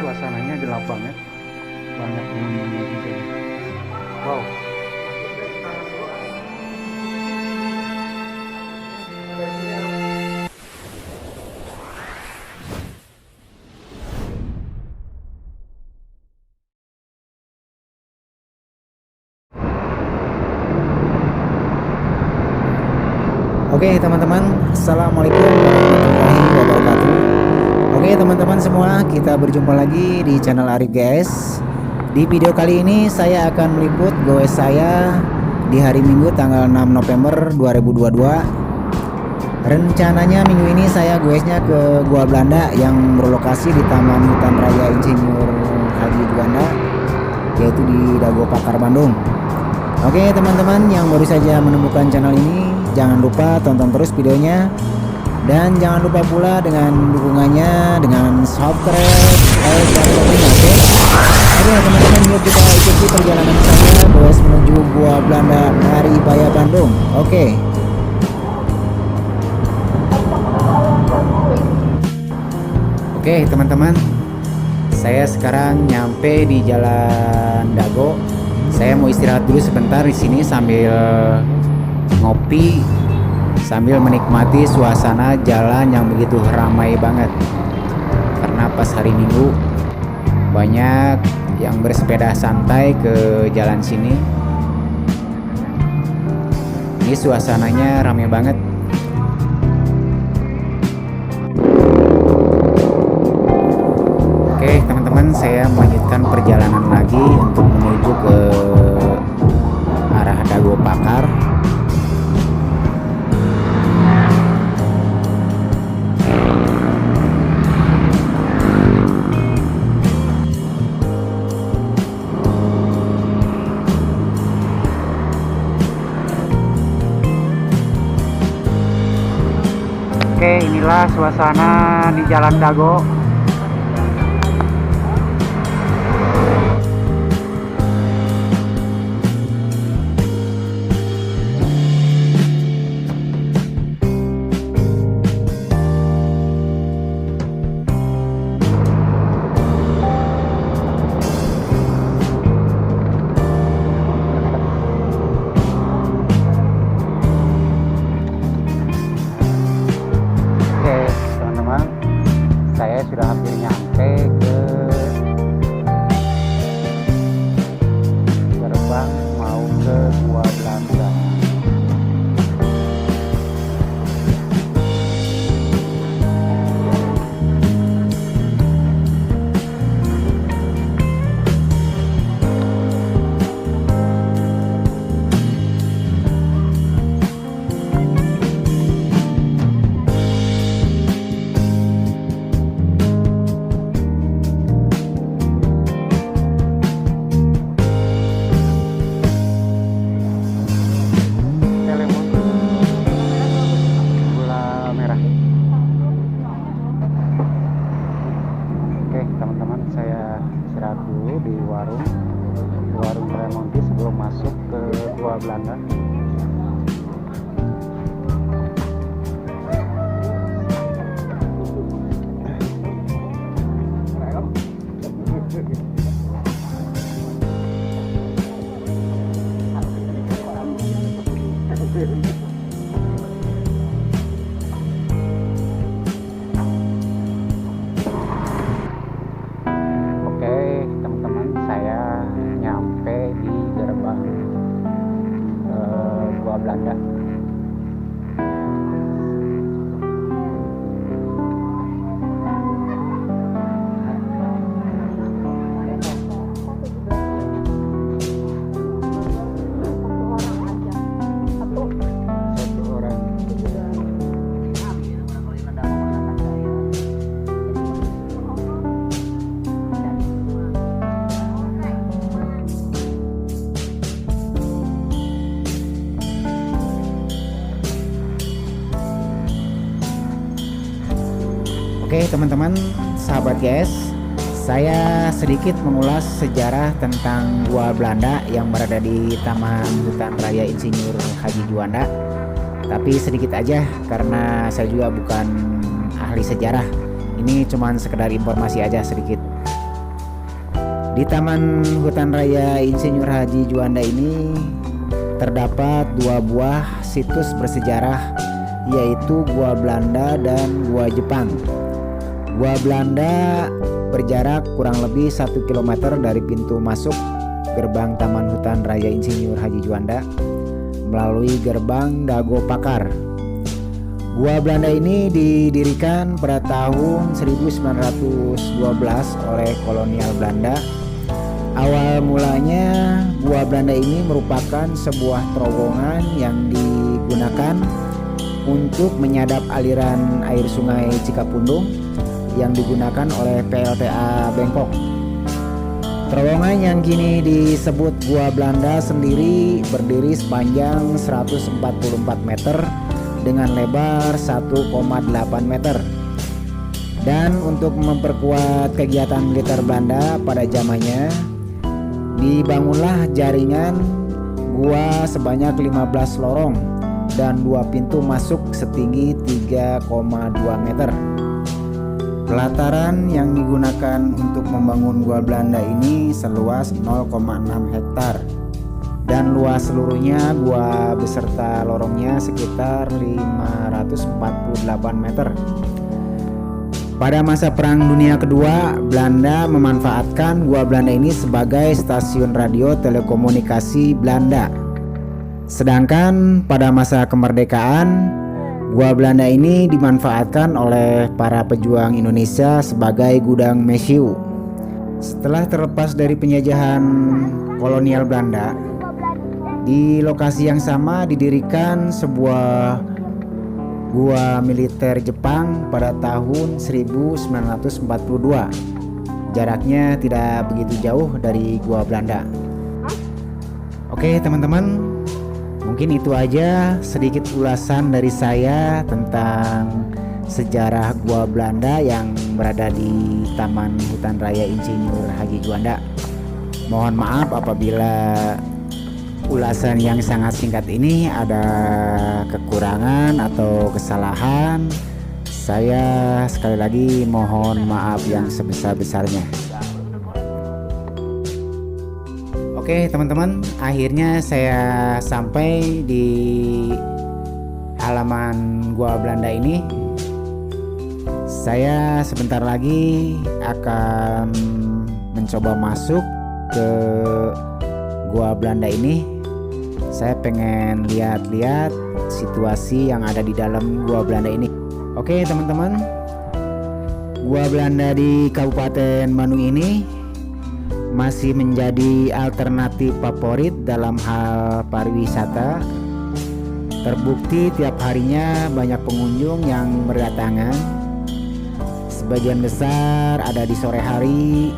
suasananya gelap banget, banyak pengunjung di sini. Wow. Oke teman-teman, Assalamualaikum warahmatullahi wabarakatuh. Oke teman-teman semua, kita berjumpa lagi di channel Arif guys. Di video kali ini saya akan meliput goes saya di hari Minggu tanggal 6 November 2022. Rencananya minggu ini saya goesnya ke Gua Belanda yang berlokasi di Taman Hutan Raya Insinyur Haji Juanda, yaitu di Dago Pakar, Bandung. Oke teman-teman yang baru saja menemukan channel ini, jangan lupa tonton terus videonya, dan jangan lupa pula dengan dukungannya dengan subscribe, like, dan komen. Oke teman-teman, yuk kita ikuti perjalanan saya goes menuju Gua Belanda Maribaya, Bandung. Oke teman-teman, saya sekarang nyampe di Jalan Dago. Saya mau istirahat dulu sebentar di sini sambil ngopi, sambil menikmati suasana jalan yang begitu ramai banget. Karena pas hari Minggu banyak yang bersepeda santai ke jalan sini. Ini suasananya ramai banget. Oke teman-teman, saya melanjutkan perjalanan lagi untuk menuju ke arah Dago Pakar. Oke, inilah suasana di Jalan Dago. Saya sudah hampir nyampe ke gerbang mau ke Gua Belanda. Teman-teman, saya istirahat dulu di warung Remonti sebelum masuk ke Gua Belanda. Saya nyampe di gerbang Gua Belanda. Oke teman-teman, sahabat guys, saya sedikit mengulas sejarah tentang Gua Belanda yang berada di Taman Hutan Raya Insinyur Haji Juanda. Tapi sedikit aja karena saya juga bukan ahli sejarah. Ini cuman sekedar informasi aja sedikit. Di Taman Hutan Raya Insinyur Haji Juanda ini terdapat 2 buah situs bersejarah, yaitu Gua Belanda dan Gua Jepang. Gua Belanda berjarak kurang lebih 1 km dari pintu masuk gerbang Taman Hutan Raya Insinyur Haji Juanda melalui gerbang Dago Pakar. Gua Belanda ini didirikan pada tahun 1912 oleh kolonial Belanda. Awal mulanya Gua Belanda ini merupakan sebuah terowongan yang digunakan untuk menyadap aliran air sungai Cikapundung yang digunakan oleh PLTA Bangkok. Terowongan yang kini disebut Gua Belanda sendiri berdiri sepanjang 144 meter dengan lebar 1,8 meter. Dan untuk memperkuat kegiatan militer Belanda pada zamannya, dibangunlah jaringan gua sebanyak 15 lorong dan 2 pintu masuk setinggi 3,2 meter. Pelataran yang digunakan untuk membangun Gua Belanda ini seluas 0,6 hektar dan luas seluruhnya gua beserta lorongnya sekitar 548 meter. Pada masa Perang Dunia Kedua, Belanda memanfaatkan Gua Belanda ini sebagai stasiun radio telekomunikasi Belanda. Sedangkan pada masa kemerdekaan, Gua Belanda ini dimanfaatkan oleh para pejuang Indonesia sebagai gudang mesiu. Setelah terlepas dari penjajahan kolonial Belanda, di lokasi yang sama didirikan sebuah gua militer Jepang pada tahun 1942. Jaraknya tidak begitu jauh dari Gua Belanda. Oke teman-teman, mungkin itu aja sedikit ulasan dari saya tentang sejarah Gua Belanda yang berada di Taman Hutan Raya Insinyur Haji Juanda. Mohon maaf apabila ulasan yang sangat singkat ini ada kekurangan atau kesalahan. Saya sekali lagi mohon maaf yang sebesar-besarnya. Oke teman-teman, akhirnya saya sampai di halaman Gua Belanda ini. Saya sebentar lagi akan mencoba masuk ke Gua Belanda ini. Saya pengen lihat-lihat situasi yang ada di dalam Gua Belanda ini. Oke teman-teman, Gua Belanda di Kabupaten Bandung ini masih menjadi alternatif favorit dalam hal pariwisata. Terbukti tiap harinya banyak pengunjung yang berdatangan. Sebagian besar ada di sore hari,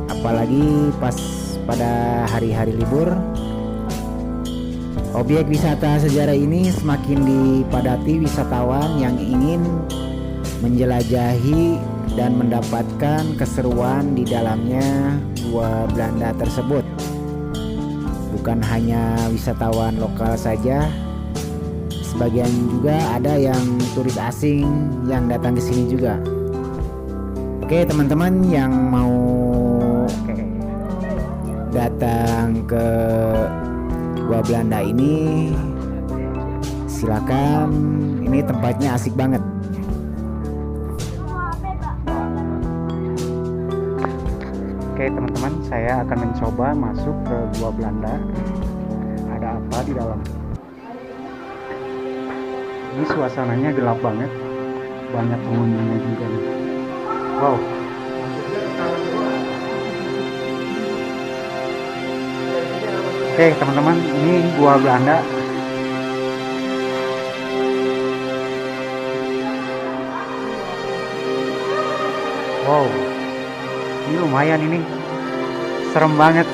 apalagi pas pada hari-hari libur. Objek wisata sejarah ini semakin dipadati wisatawan yang ingin menjelajahi dan mendapatkan keseruan di dalamnya Gua Belanda tersebut. Bukan hanya wisatawan lokal saja, sebagian juga ada yang turis asing yang datang ke sini juga. Oke teman-teman yang mau datang ke Gua Belanda ini, silakan. Ini tempatnya asik banget. Oke teman-teman, saya akan mencoba masuk ke Gua Belanda. Ada apa di dalam? Ini suasananya gelap banget, banyak pengunjungnya juga nih. Wow. Oke teman-teman, ini Gua Belanda. Wow, ini lumayan ini, serem banget,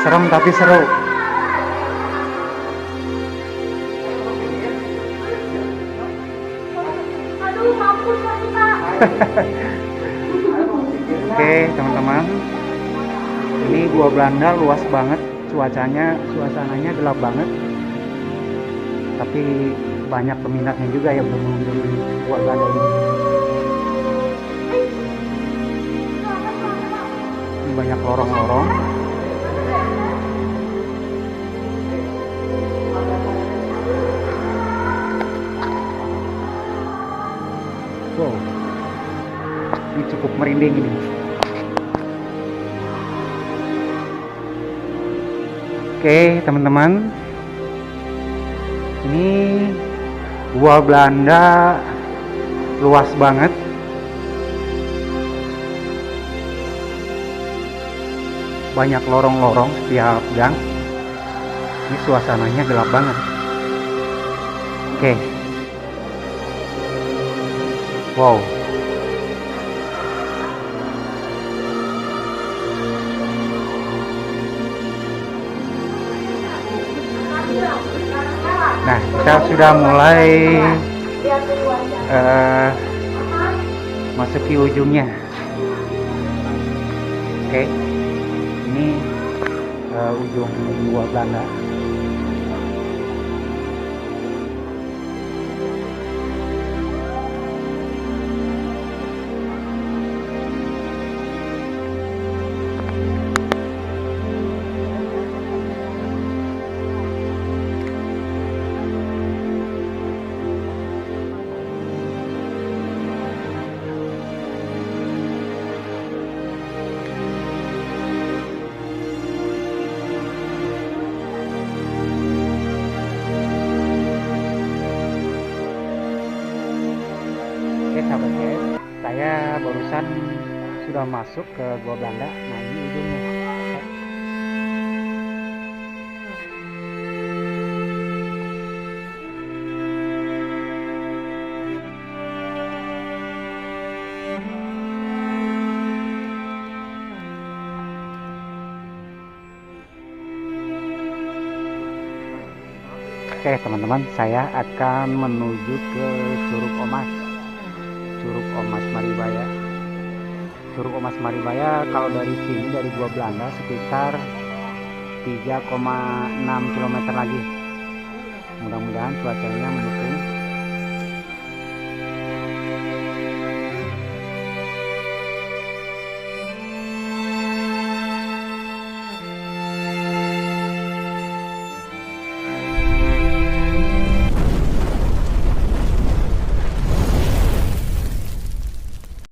serem tapi seru. Oke teman-teman, ini Gua Belanda luas banget, suasananya gelap banget, tapi banyak peminatnya juga yang mengunjungi Gua Belanda ini. banyak lorong-lorong. Wow, ini cukup merinding ini. Oke teman-teman, ini Gua Belanda luas banget. Banyak lorong-lorong setiap gang. Ini suasananya gelap banget. Oke. Wow. Nah, kita sudah mulai masuki ujungnya. Oke, ini ujung Gua Belanda. Oke sahabat guys, saya barusan sudah masuk ke Gua Belanda. Nah ini ujungnya. Oke teman-teman, saya akan menuju ke Curug Omas. Curug Omas Maribaya. Curug Omas Maribaya kalau dari sini, dari Gua Belanda sekitar 3,6 km lagi. Mudah-mudahan cuacanya mendukung.